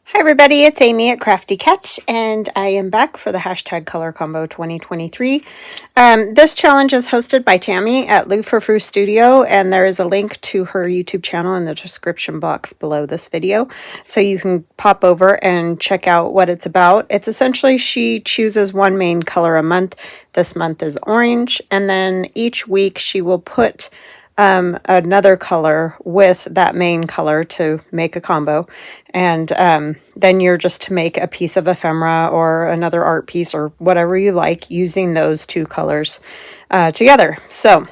Hi everybody, it's Amy at Crafty Cat, and I am back for the hashtag Color Combo 2023. This challenge is hosted by Tammy at Frou Studio, and there is a link to her YouTube channel in the description box below this video, so you can pop over and check out what it's about. It's essentially she chooses one main color a month. This month is orange, and then each week she will put another color with that main color to make a combo, and then you're just to make a piece of ephemera or another art piece or whatever you like using those two colors together. So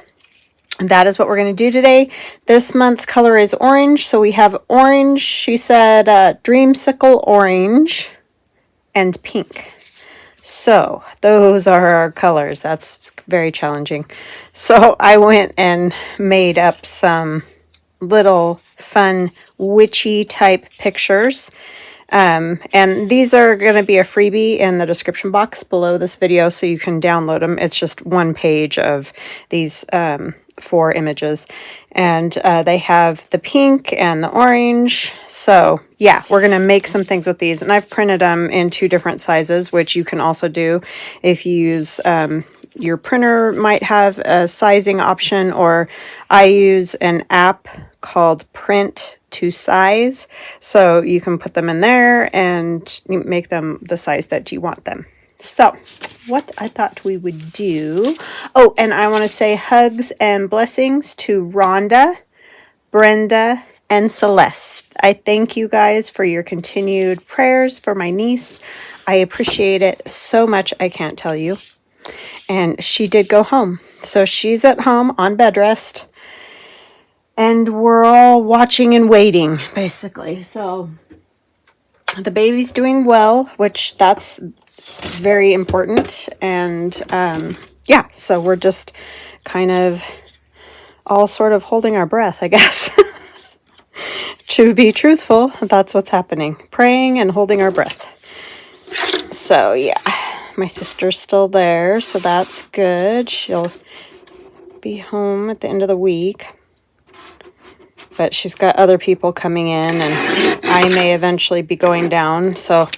that is what we're going to do today. This month's color is orange, so we have orange, she said Dreamsicle Orange and Pink. So those are our colors. That's very challenging. So I went and made up some little fun witchy type pictures. And these are going to be a freebie in the description box below this video, so you can download them. It's just one page of these 4 images, and they have the pink and the orange. So yeah, we're going to make some things with these, and I've printed them in 2 different sizes, which you can also do if you use your printer might have a sizing option, or I use an app called Print to Size, so you can put them in there and make them the size that you want them. So what I thought we would do, oh, and I want to say hugs and blessings to Rhonda, Brenda, and Celeste. I thank you guys for your continued prayers for my niece. I appreciate it so much, I can't tell you. And she did go home, so she's at home on bed rest, and we're all watching and waiting, basically. So the baby's doing well, which that's very important. And yeah, so we're just kind of all sort of holding our breath, I guess. To be truthful, that's what's happening. Praying and holding our breath. So yeah, my sister's still there, so that's good. She'll be home at the end of the week. But she's got other people coming in, and I may eventually be going down. So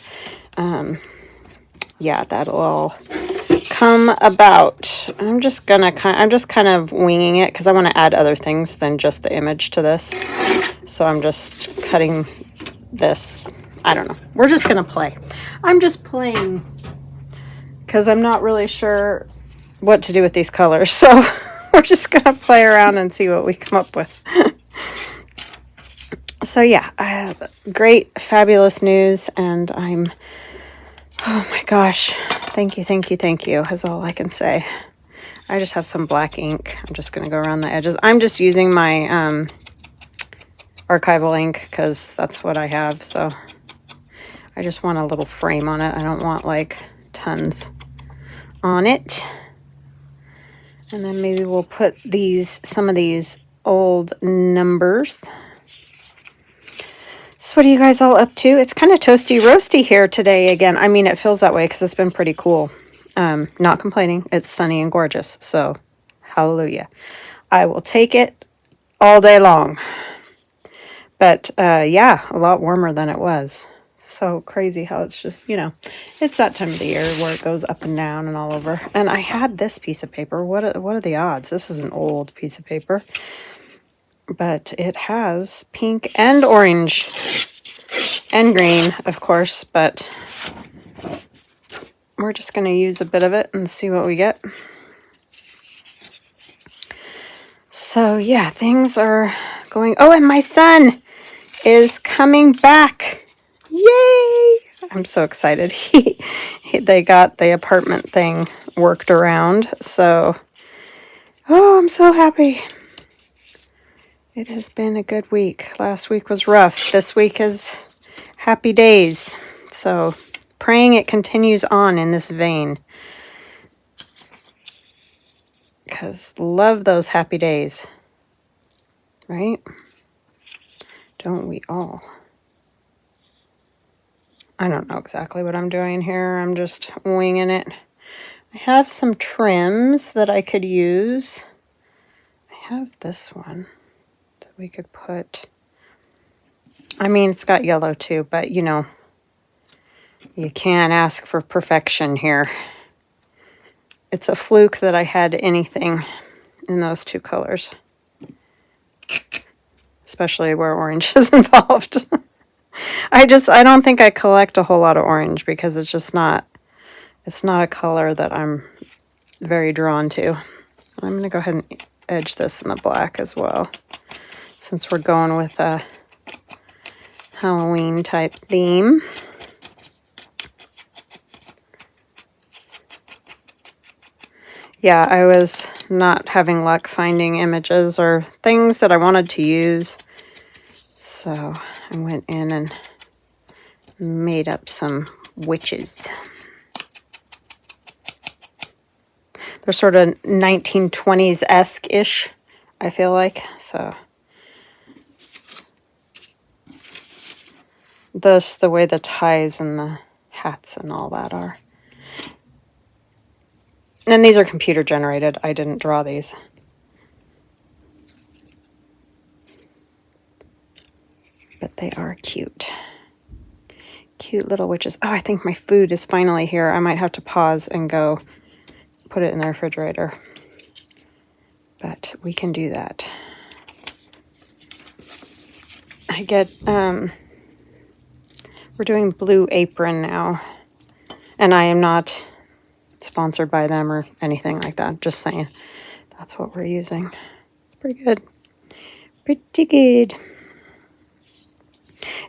yeah, that'll all come about. I'm just kind of winging it because I want to add other things than just the image to this. So I'm just cutting this. I don't know. We're just gonna play. I'm just playing because I'm not really sure what to do with these colors. So we're just gonna play around and see what we come up with. So yeah, great, fabulous news, and oh my gosh, thank you is all I can say. I just have some black ink. I'm just going to go around the edges. I'm just using my archival ink because that's what I have, so I just want a little frame on it. I don't want like tons on it. And then maybe we'll put some of these old numbers. So what are you guys all up to? It's kind of toasty roasty here today again. I mean, it feels that way because it's been pretty cool. Not complaining. It's sunny and gorgeous. So hallelujah. I will take it all day long. But yeah, a lot warmer than it was. So crazy how it's just, it's that time of the year where it goes up and down and all over. And I had this piece of paper. What are the odds? This is an old piece of paper. But it has pink and orange and green, of course, but we're just going to use a bit of it and see what we get. So yeah, things are going. Oh, and my son is coming back. Yay! I'm so excited. They got the apartment thing worked around, so oh, I'm so happy. It has been a good week. Last week was rough. This week is happy days. So praying it continues on in this vein. Because love those happy days. Right? Don't we all? I don't know exactly what I'm doing here. I'm just winging it. I have some trims that I could use. I have this one. We could put, I mean, it's got yellow too, but You can't ask for perfection here. It's a fluke that I had anything in those two colors. Especially where orange is involved. I don't think I collect a whole lot of orange because it's not a color that I'm very drawn to. I'm going to go ahead and edge this in the black as well, since we're going with a Halloween type theme. Yeah, I was not having luck finding images or things that I wanted to use, so I went in and made up some witches. They're sort of 1920s-esque-ish, I feel like. So the way the ties and the hats and all that are. And these are computer generated. I didn't draw these. But they are cute. Cute little witches. Oh, I think my food is finally here. I might have to pause and go put it in the refrigerator. But we can do that. I get, we're doing Blue Apron now. And I am not sponsored by them or anything like that. Just saying. That's what we're using. It's pretty good. Pretty good.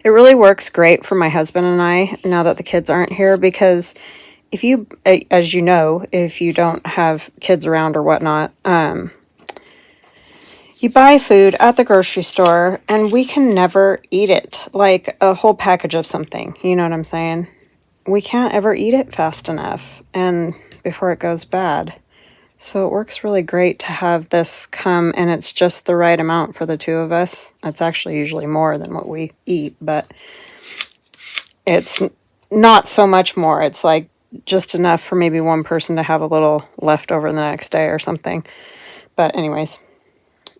It really works great for my husband and I now that the kids aren't here, because if you, as you know, if you don't have kids around or whatnot, you buy food at the grocery store and we can never eat it, like a whole package of something. You know what I'm saying? We can't ever eat it fast enough and before it goes bad. So it works really great to have this come, and it's just the right amount for the two of us. It's actually usually more than what we eat, but it's not so much more. It's like just enough for maybe one person to have a little left over the next day or something. But anyways,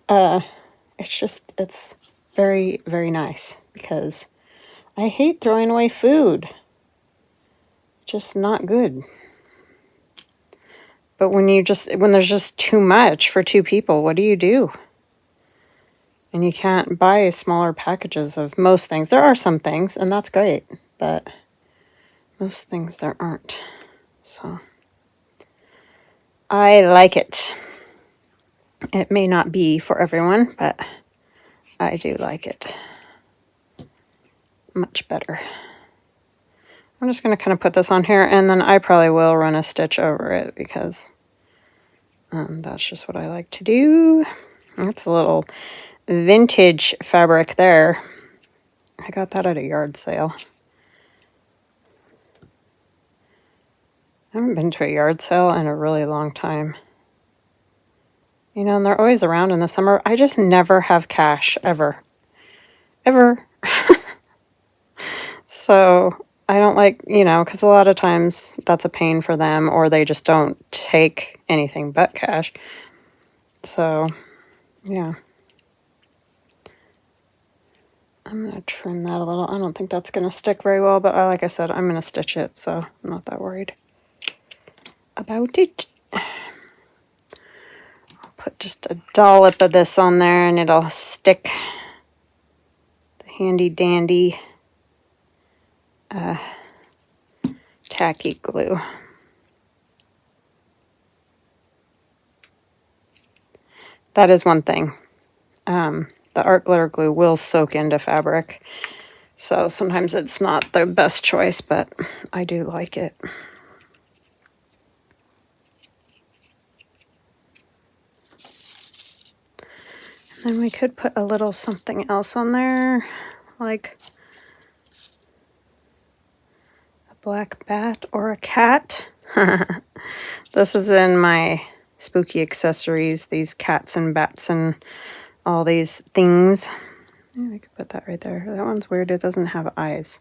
it's very, very nice because I hate throwing away food. Just not good. But when there's just too much for two people, what do you do? And you can't buy smaller packages of most things. There are some things, and that's great, but most things there aren't. So I like it. It may not be for everyone, but I do like it much better. I'm just going to kind of put this on here, and then I probably will run a stitch over it because that's just what I like to do. That's a little vintage fabric there. I got that at a yard sale. I haven't been to a yard sale in a really long time. You know, and they're always around in the summer. I just never have cash, ever. Ever. So I don't like, you know, because a lot of times that's a pain for them, or they just don't take anything but cash. So, yeah. I'm going to trim that a little. I don't think that's going to stick very well, but like I said, I'm going to stitch it, so I'm not that worried about it. I'll put just a dollop of this on there, and it'll stick. The handy dandy tacky glue. That is one thing. The art glitter glue will soak into fabric, so sometimes it's not the best choice, but I do like it. And then we could put a little something else on there, like a black bat or a cat. This is in my spooky accessories, these cats and bats and all these things. Yeah, I could put that right there. That one's weird. It doesn't have eyes.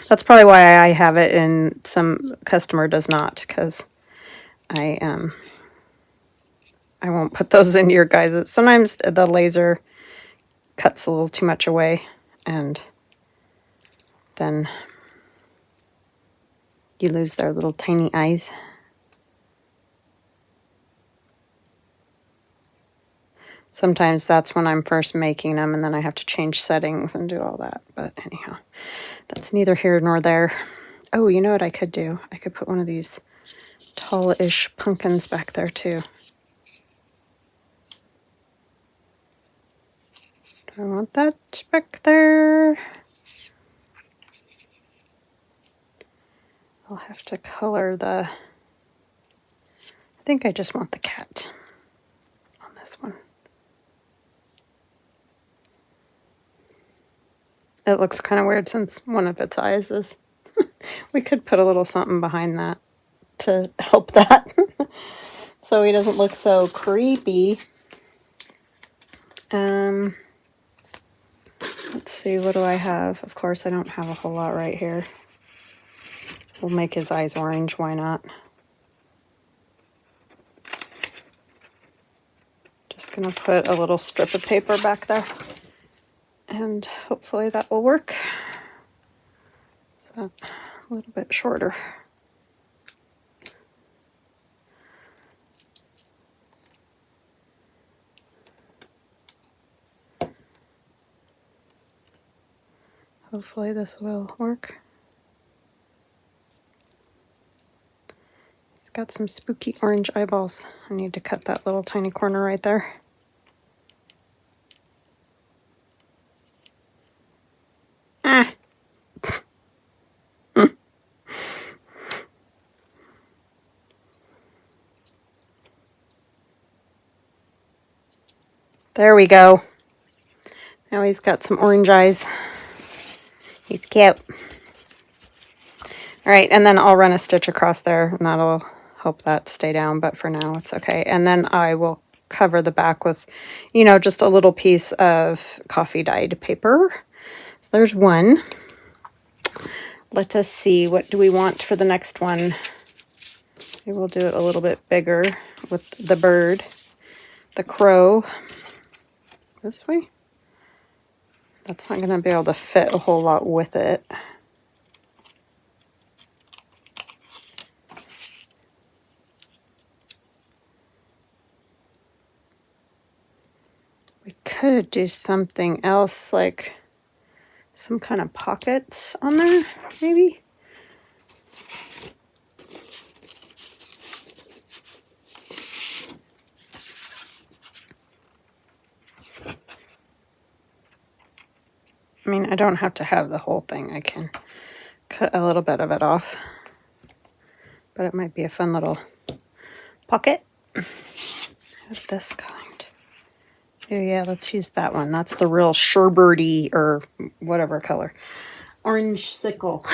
That's probably why I have it and some customer does not, because I won't put those in your guys'. Sometimes the laser cuts a little too much away, and then you lose their little tiny eyes. Sometimes that's when I'm first making them, and then I have to change settings and do all that. But anyhow, that's neither here nor there. Oh, you know what I could do? I could put one of these tall-ish pumpkins back there too. Do I want that back there? I'll have to color the... I think I just want the cat on this one. It looks kind of weird since one of its eyes is... We could put a little something behind that to help that. So he doesn't look so creepy. Let's see, what do I have? Of course, I don't have a whole lot right here. We'll make his eyes orange, why not? Just gonna put a little strip of paper back there. And hopefully that will work. So a little bit shorter. Hopefully this will work. He's got some spooky orange eyeballs. I need to cut that little tiny corner right there. Ah. There we go. Now he's got some orange eyes. He's cute. All right, and then I'll run a stitch across there, and that'll help that stay down, but for now it's okay. And then I will cover the back with, you know, just a little piece of coffee dyed paper. So there's one. Let us see, what do we want for the next one? Maybe we'll do it a little bit bigger with the bird, the crow. This way? That's not going to be able to fit a whole lot with it. We could do something else, like some kind of pockets on there, maybe? I mean, I don't have to have the whole thing. I can cut a little bit of it off. But it might be a fun little pocket of this kind. Oh yeah, let's use that one. That's the real sherbety or whatever color. Orange sickle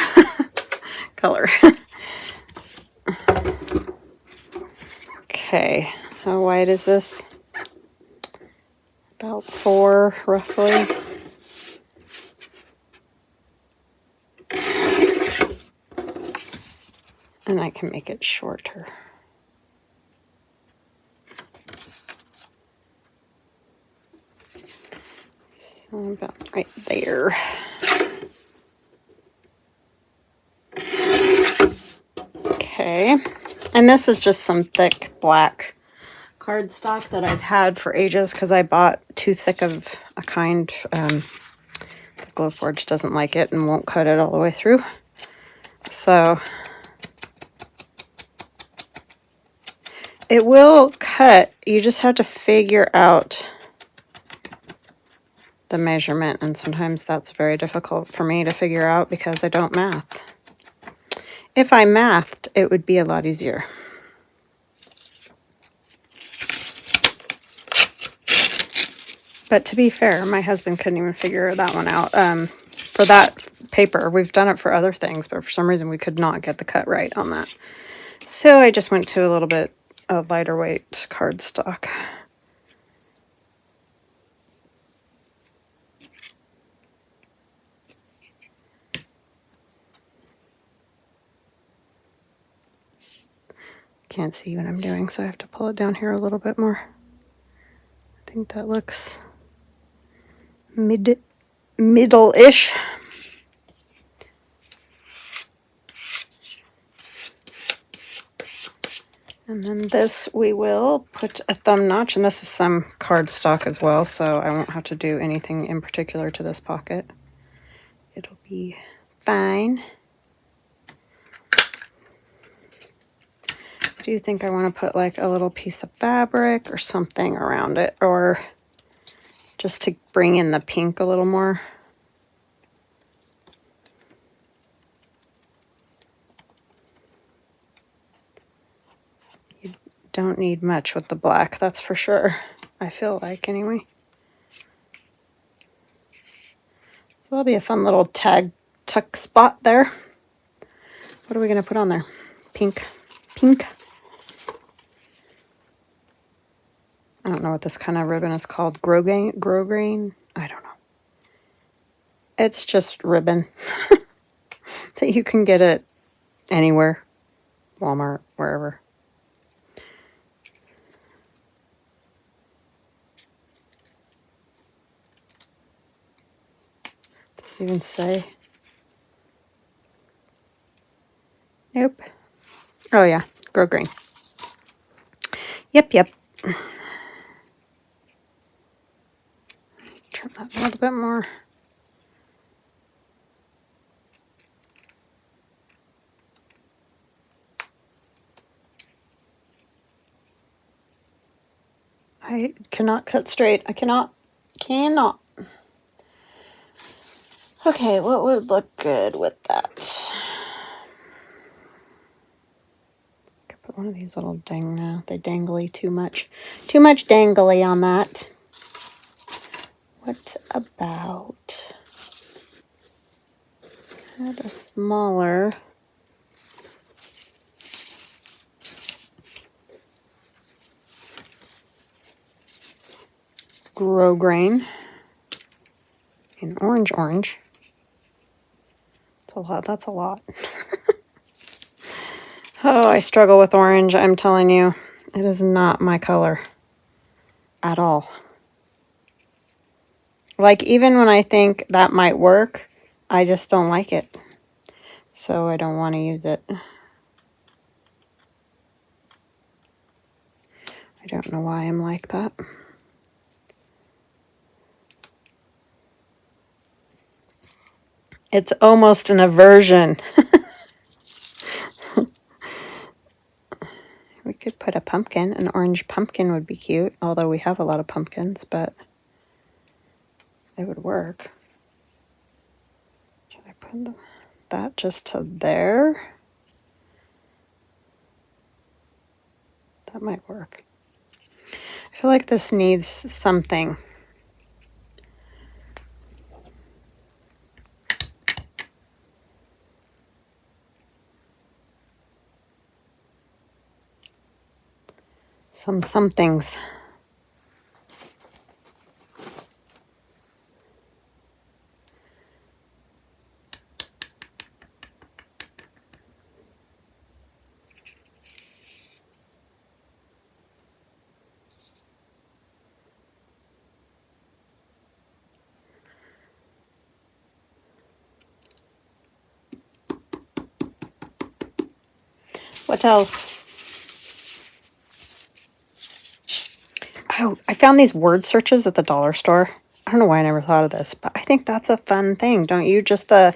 color. Okay, how wide is this? About 4 roughly. And I can make it shorter. So about right there. Okay, and this is just some thick black cardstock that I've had for ages because I bought too thick of a kind. The Glowforge doesn't like it and won't cut it all the way through. So it will cut. You just have to figure out the measurement, and sometimes that's very difficult for me to figure out because I don't math. If I mathed, it would be a lot easier. But to be fair, my husband couldn't even figure that one out. For that paper, we've done it for other things, but for some reason we could not get the cut right on that. So I just went to a little bit of lighter weight cardstock. Can't see what I'm doing, so I have to pull it down here a little bit more. I think that looks middle-ish. And then this we will put a thumb notch, and this is some cardstock as well, so I won't have to do anything in particular to this pocket. It'll be fine. Do you think I want to put like a little piece of fabric or something around it, or just to bring in the pink a little more? You don't need much with the black, that's for sure. I feel like, anyway. So that'll be a fun little tag tuck spot there. What are we going to put on there? Pink. Pink. I don't know what this kind of ribbon is called. Grosgrain? I don't know. It's just ribbon that you can get it anywhere. Walmart, wherever. Does it even say? Nope. Oh yeah, grosgrain. Yep. Turn that a little bit more. I cannot cut straight. I cannot. Okay, what would look good with that? Put one of these little they dangly too much. Too much dangly on that. What about add a smaller grosgrain in orange? That's a lot. Oh, I struggle with orange, I'm telling you. It is not my color at all. Like, even when I think that might work, I just don't like it. So I don't want to use it. I don't know why I'm like that. It's almost an aversion. We could put a pumpkin. An orange pumpkin would be cute, although we have a lot of pumpkins, but it would work. Should I put that just to there? That might work. I feel like this needs something. Some somethings. What else? Oh, I found these word searches at the dollar store. I don't know why I never thought of this, but I think that's a fun thing, don't you? Just the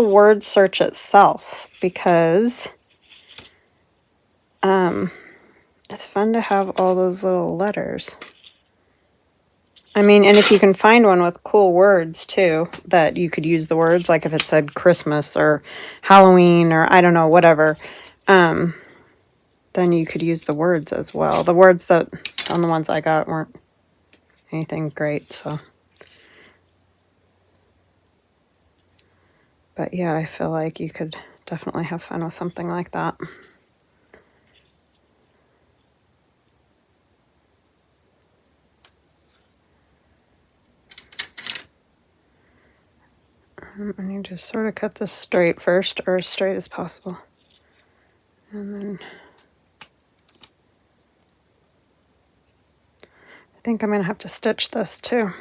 word search itself, because it's fun to have all those little letters. I mean, and if you can find one with cool words too, that you could use the words, like if it said Christmas or Halloween or I don't know, whatever, then you could use the words as well. The words that on the ones I got weren't anything great, so. But yeah, I feel like you could definitely have fun with something like that. I need to sort of cut this straight first, or as straight as possible. And then I think I'm going to have to stitch this too.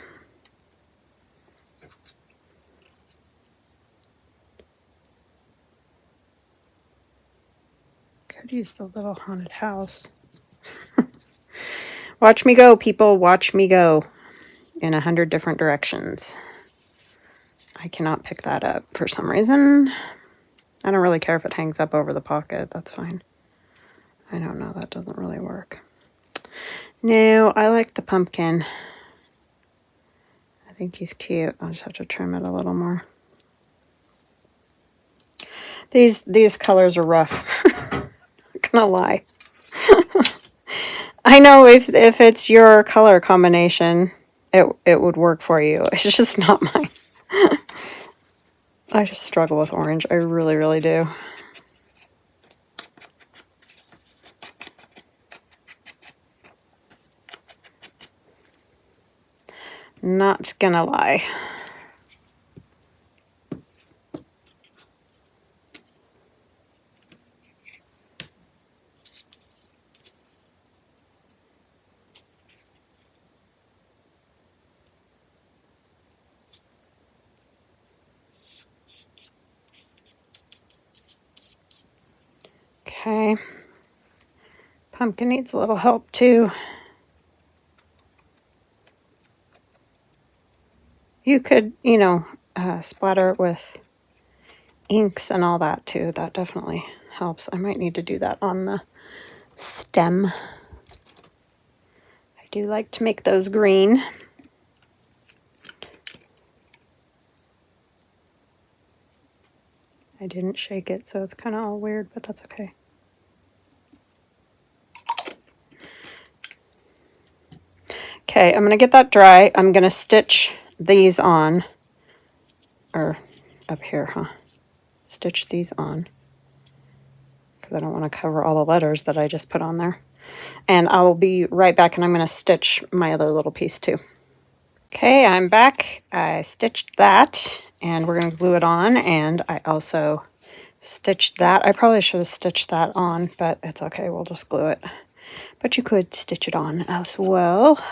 could use the little haunted house. Watch me go, people. Watch me go in 100 different directions. I cannot pick that up for some reason. I don't really care if it hangs up over the pocket. That's fine. I don't know. That doesn't really work. No, I like the pumpkin. I think he's cute. I'll just have to trim it a little more. These colors are rough. Not gonna lie. I know if it's your color combination, it would work for you. It's just not mine. I just struggle with orange. I really, really do. Not gonna lie. Okay. Pumpkin needs a little help too. You could, you know, splatter it with inks and all that too. That definitely helps. I might need to do that on the stem. I do like to make those green. I didn't shake it, so it's kind of all weird, but that's okay. Okay, I'm going to get that dry. I'm going to stitch these on, or up here, huh? Stitch these on, because I don't want to cover all the letters that I just put on there. And I will be right back, and I'm going to stitch my other little piece too. Okay, I'm back. I stitched that, and we're going to glue it on, and I also stitched that. I probably should have stitched that on, but it's okay. We'll just glue it. But you could stitch it on as well.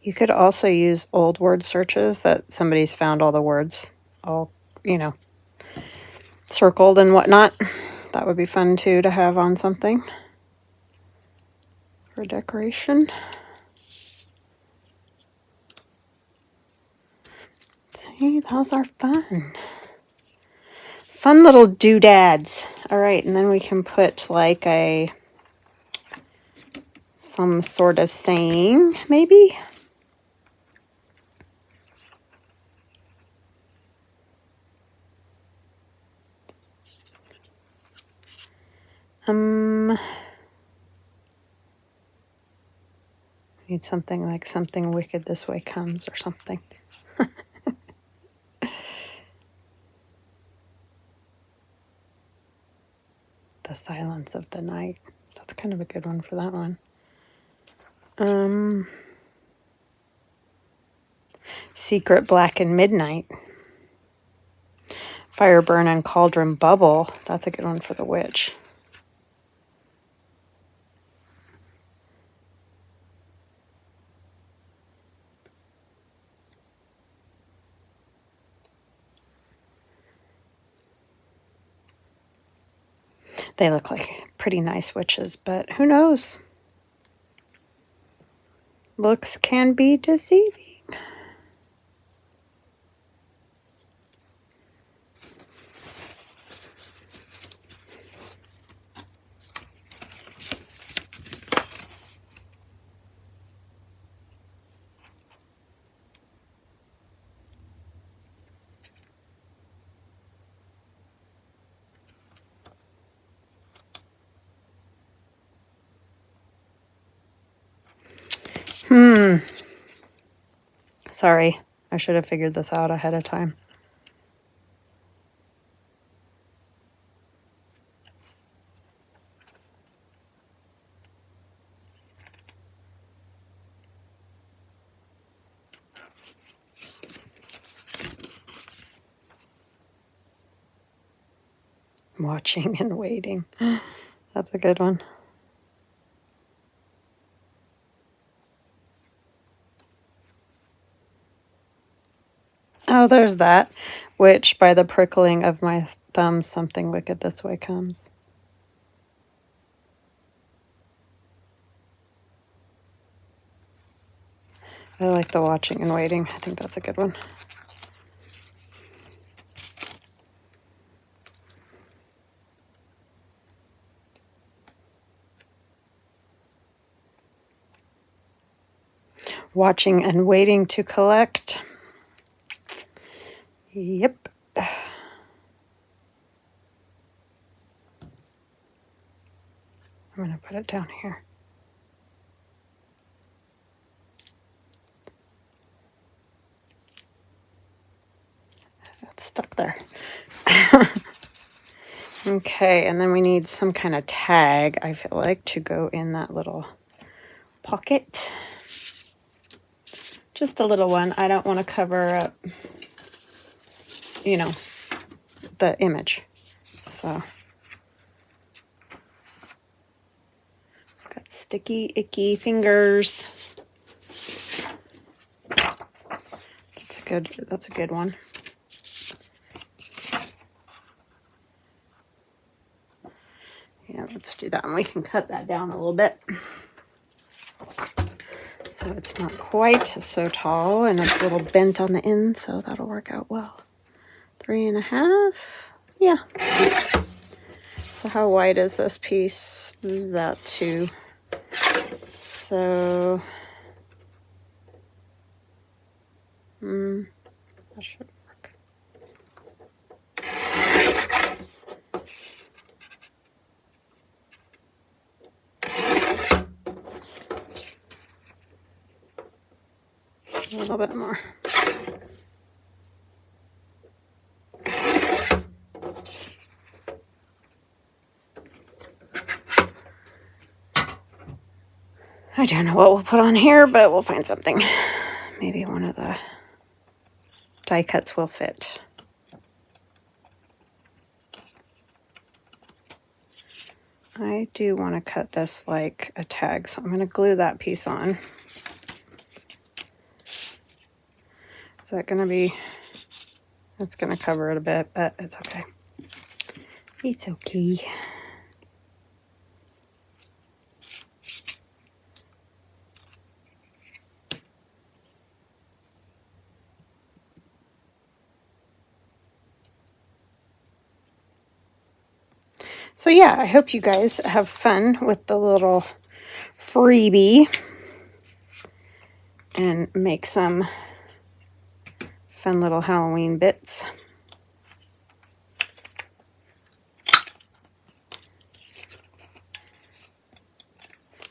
You could also use old word searches that somebody's found all the words all, you know, circled and whatnot. That would be fun too to have on something for decoration. See, those are fun. Fun little doodads. All right, and then we can put like some sort of saying, maybe. Need something like something wicked this way comes or something. The silence of the night. That's kind of a good one for that one. Secret blackened midnight. Fire burn and cauldron bubble. That's a good one for the witch. They look like pretty nice witches, but who knows? Looks can be deceiving. Sorry, I should have figured this out ahead of time. Watching and waiting. That's a good one. Oh, there's that. Which by the prickling of my thumb, something wicked this way comes. I like the watching and waiting. I think that's a good one. Watching and waiting to collect. Yep. I'm going to put it down here. It's stuck there. Okay, and then we need some kind of tag, I feel like, to go in that little pocket. Just a little one. I don't want to cover up, you know, the image. So, got sticky, icky fingers. That's a good one. Yeah, let's do that, and we can cut that down a little bit. So it's not quite so tall, and it's a little bent on the end, so that'll work out well. 3.5, yeah. So how wide is this piece? About 2. So, that should work. A little bit more. I don't know what we'll put on here, but we'll find something. Maybe one of the die cuts will fit. I do want to cut this like a tag, so I'm going to glue that piece on. Is that going to be... That's going to cover it a bit, but it's okay. It's okay. So yeah, I hope you guys have fun with the little freebie and make some fun little Halloween bits.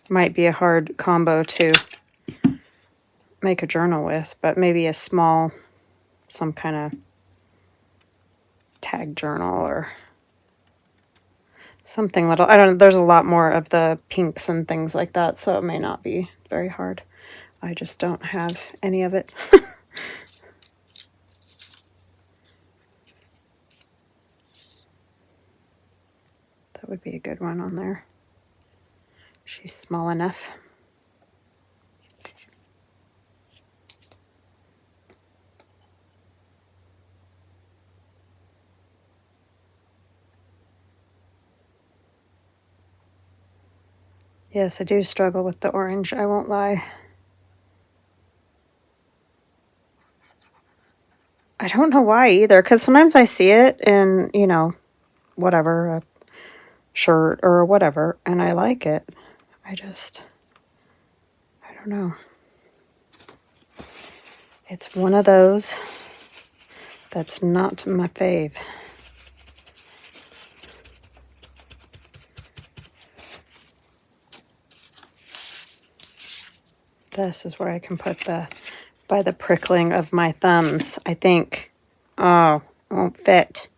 Might be a hard combo to make a journal with, but maybe a small, some kind of tag journal or something little. I don't know, there's a lot more of the pinks and things like that, so it may not be very hard. I just don't have any of it. That would be a good one on there. She's small enough. Yes, I do struggle with the orange, I won't lie. I don't know why either, because sometimes I see it in, you know, whatever, a shirt or whatever, and I like it. I don't know. It's one of those that's not my fave. This is where I can put the, by the prickling of my thumbs, I think. Oh, it won't fit.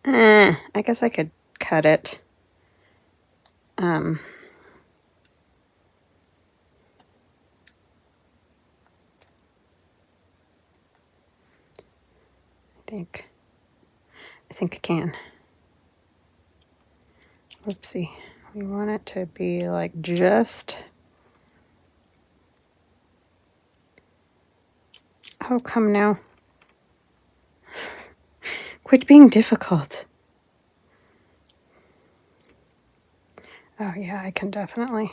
I guess I could cut it. I think I can. Whoopsie. We want it to be like just How come now? Quit being difficult. Oh yeah, I can definitely.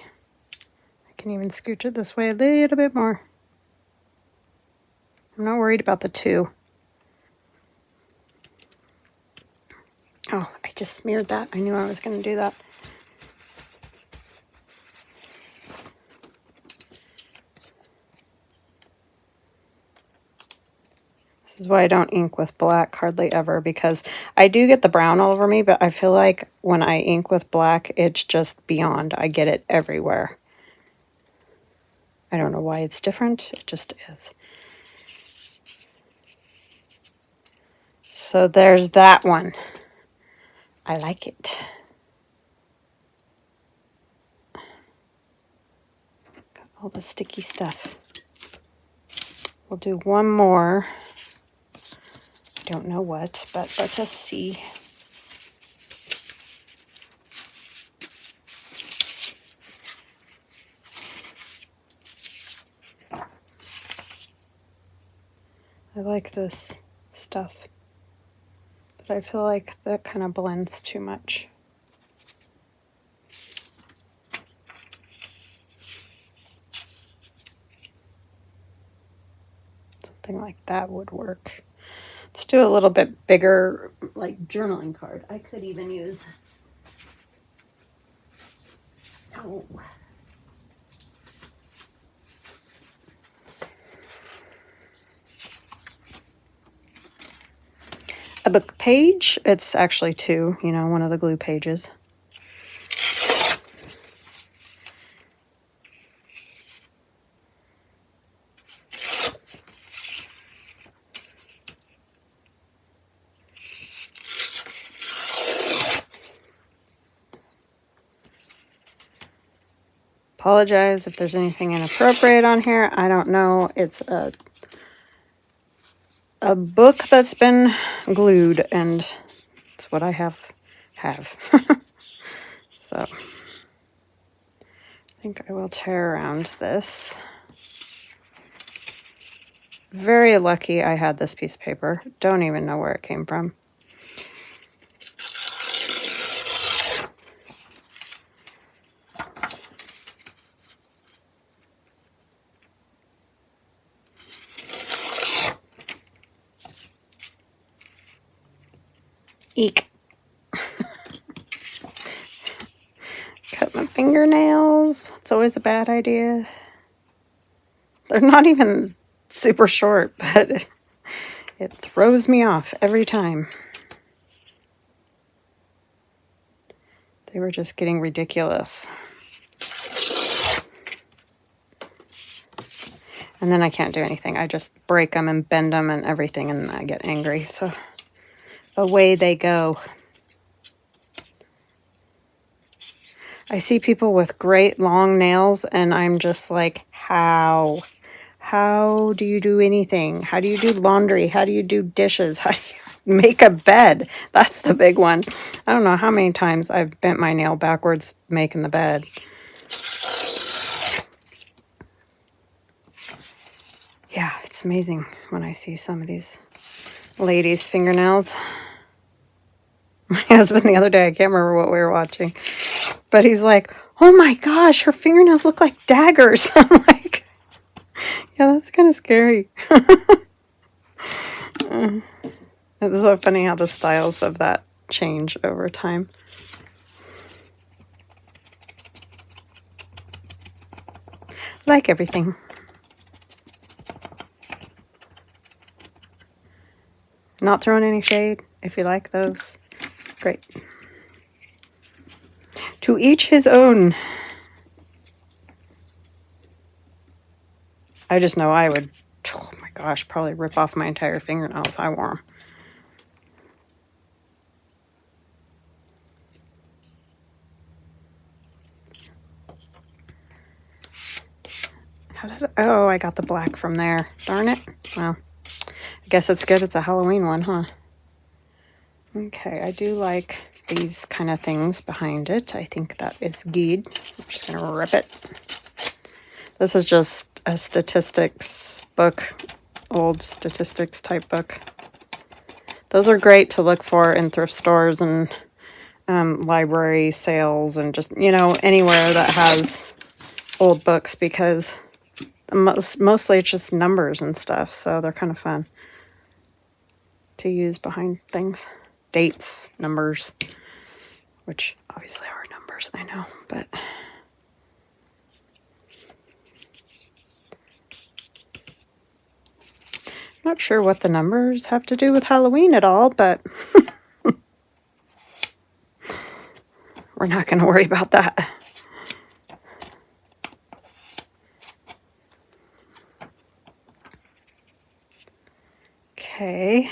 I can even scooch it this way a little bit more. I'm not worried about the 2. Oh, I just smeared that. I knew I was going to do that. This is why I don't ink with black hardly ever, because I do get the brown all over me, but I feel like when I ink with black, it's just beyond. I get it everywhere. I don't know why it's different. It just is. So there's that one. I like it. Got all the sticky stuff. We'll do one more. Don't know what, but let us see. I like this stuff, but I feel like that kind of blends too much. Something like that would work. Let's do a little bit bigger, like journaling card. I could even use, oh, a book page. It's actually 2, you know, one of the glue pages. Apologize if there's anything inappropriate on here. I don't know. It's a book that's been glued, and it's what I have. So I think I will tear around this. Very lucky I had this piece of paper. Don't even know where it came from. Eek. Cut my fingernails. It's always a bad idea. They're not even super short, but it throws me off every time. They were just getting ridiculous. And then I can't do anything. I just break them and bend them and everything, and I get angry. So away they go. I see people with great long nails, and I'm just like, how? How do you do anything? How do you do laundry? How do you do dishes? How do you make a bed? That's the big one. I don't know how many times I've bent my nail backwards making the bed. Yeah, it's amazing when I see some of these ladies' fingernails. My husband the other day, I can't remember what we were watching, but he's like, oh my gosh, her fingernails look like daggers. I'm like, yeah, that's kind of scary. It's so funny how the styles of that change over time. Like everything. Not throwing any shade. If you like those, great. To each his own. I just know I would, oh my gosh, probably rip off my entire fingernail if I wore them. How did oh, I got the black from there. Darn it. Well, I guess it's good. It's a Halloween one, huh? Okay, I do like these kind of things behind it. I think that is good. I'm just going to rip it. This is just a statistics book old statistics type book. Those are great to look for in thrift stores and library sales and just, you know, anywhere that has old books, because mostly it's just numbers and stuff, so they're kind of fun to use behind things. Dates, numbers, which obviously are numbers, I know, but not sure what the numbers have to do with Halloween at all, but we're not going to worry about that. Okay.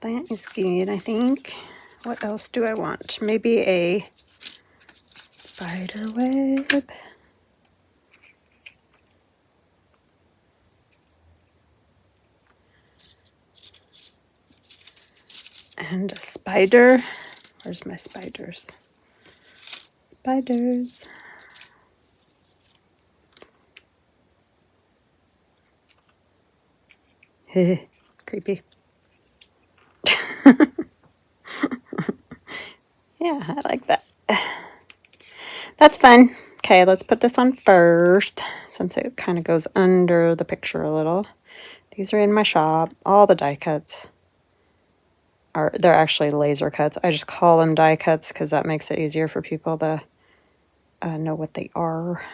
That is good, I think. What else do I want? Maybe a spider web. And a spider. Where's my spiders? Spiders. Creepy. Yeah, I like that. That's fun. Okay, let's put this on first, since it kind of goes under the picture a little. These are in my shop. All the die cuts they're actually laser cuts. I just call them die cuts because that makes it easier for people to know what they are.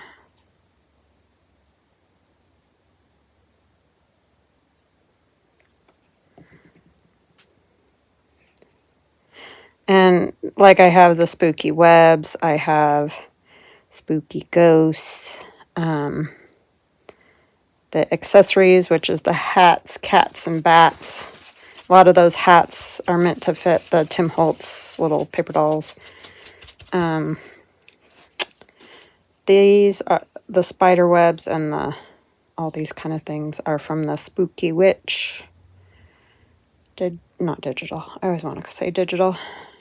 And like, I have the spooky webs, I have spooky ghosts, the accessories, which is the hats, cats, and bats. A lot of those hats are meant to fit the Tim Holtz little paper dolls. These are the spider webs, and all these kind of things are from the Spooky Witch. Not digital. I always want to say digital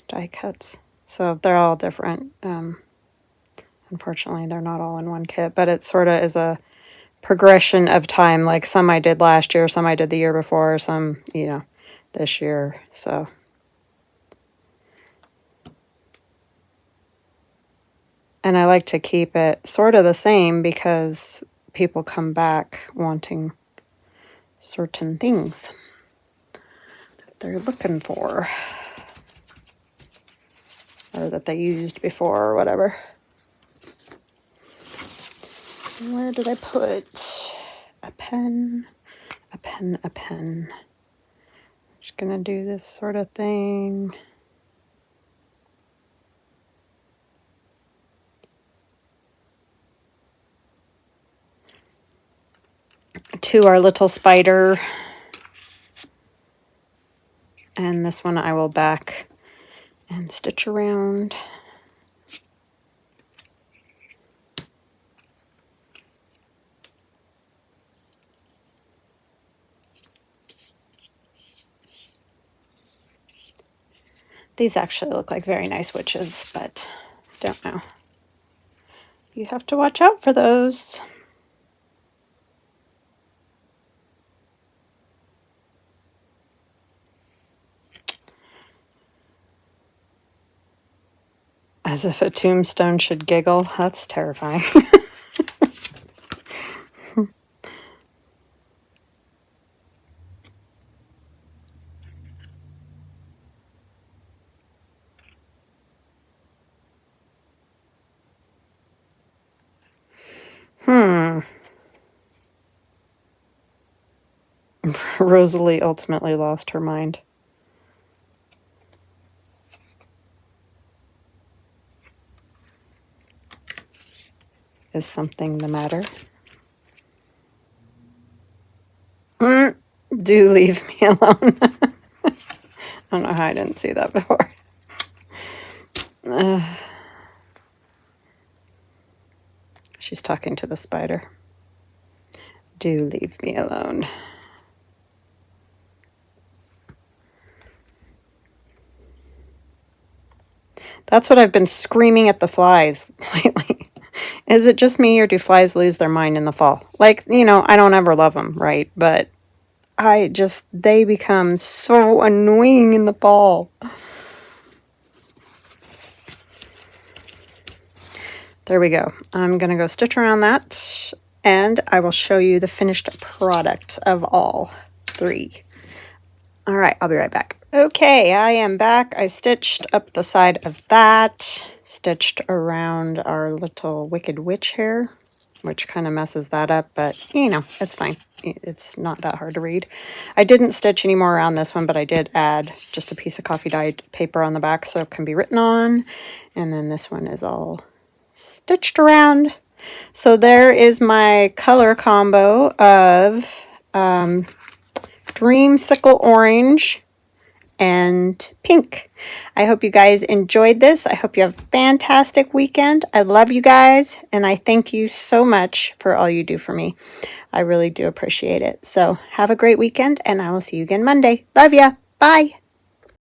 die cuts. So they're all different. Unfortunately, they're not all in one kit, but it sort of is a progression of time. Like, some I did last year, some I did the year before, some, you know, this year. So and I like to keep it sort of the same because people come back wanting certain things that they're looking for, or that they used before or whatever. Where did I put a pen? A pen, a pen. Just gonna do this sort of thing. To our little spider. And this one I will back and stitch around. These actually look like very nice witches, but don't know. You have to watch out for those. As if a tombstone should giggle. That's terrifying. Rosalie ultimately lost her mind. Is something the matter? Do leave me alone. I don't know how I didn't see that before. She's talking to the spider. Do leave me alone. That's what I've been screaming at the flies lately. Is it just me, or do flies lose their mind in the fall? Like, you know, I don't ever love them, right? But they become so annoying in the fall. There we go. I'm going to go stitch around that, and I will show you the finished product of all three. All right, I'll be right back. Okay, I am back. I stitched up the side of that, stitched around our little Wicked Witch hair, which kind of messes that up, but you know, it's fine. It's not that hard to read. I didn't stitch any more around this one, but I did add just a piece of coffee dyed paper on the back so it can be written on. And then this one is all stitched around. So there is my color combo of Dreamsicle Orange and Pink. I hope you guys enjoyed this. I hope you have a fantastic weekend. I love you guys, and I thank you so much for all you do for me. I really do appreciate it. So have a great weekend, and I will see you again Monday. Love ya. Bye.